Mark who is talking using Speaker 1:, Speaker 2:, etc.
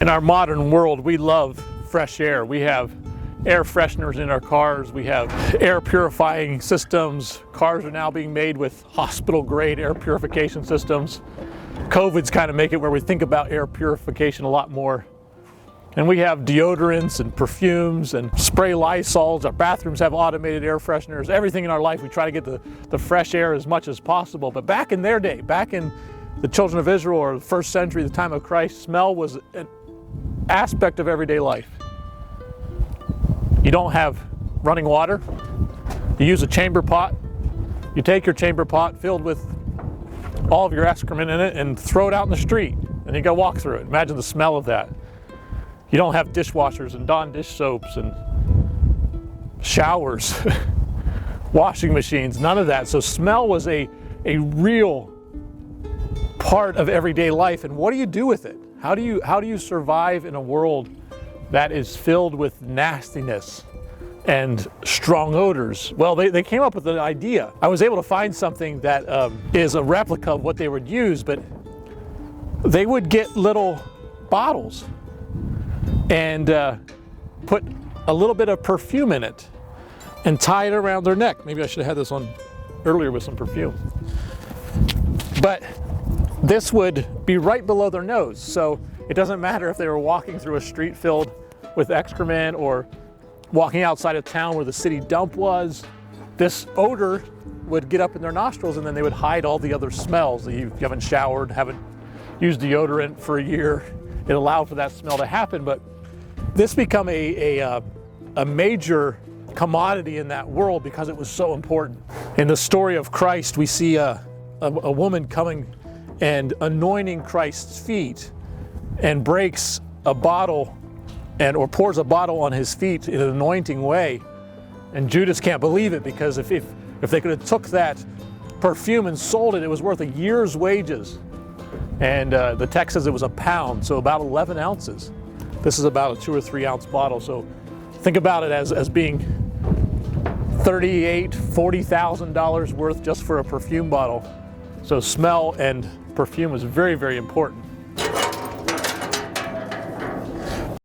Speaker 1: In our modern world, we love fresh air. We have air fresheners in our cars. We have air purifying systems. Cars are now being made with hospital-grade air purification systems. COVID's kind of make it where we think about air purification a lot more. And we have deodorants and perfumes and spray Lysols. Our bathrooms have automated air fresheners. Everything in our life, we try to get the fresh air as much as possible. But back in their day, back in the children of Israel or the first century, the time of Christ, smell was an aspect of everyday life. You don't have running water. You use a chamber pot. You take your chamber pot filled with all of your excrement in it and throw it out in the street. And you go walk through it. Imagine the smell of that. You don't have dishwashers and Dawn dish soaps and showers, washing machines, none of that. So smell was a real part of everyday life. And what do you do with it? How do you survive in a world that is filled with nastiness and strong odors? Well, they came up with an idea. I was able to find something that is a replica of what they would use, but they would get little bottles and put a little bit of perfume in it and tie it around their neck. Maybe I should have had this on earlier with some perfume. But this would be right below their nose. So it doesn't matter if they were walking through a street filled with excrement or walking outside of town where the city dump was. This odor would get up in their nostrils, and then they would hide all the other smells. You haven't showered, haven't used deodorant for a year. It allowed for that smell to happen, but this became a major commodity in that world because it was so important. In the story of Christ, we see a woman coming and anointing Christ's feet and breaks a bottle or pours a bottle on his feet in an anointing way. And Judas can't believe it, because if they could have took that perfume and sold it, it was worth a year's wages. And the text says it was a pound, so about 11 ounces. This is about a 2 or 3 ounce bottle. So think about it as being $38,000, $40,000 worth just for a perfume bottle. So smell and perfume was very, very important.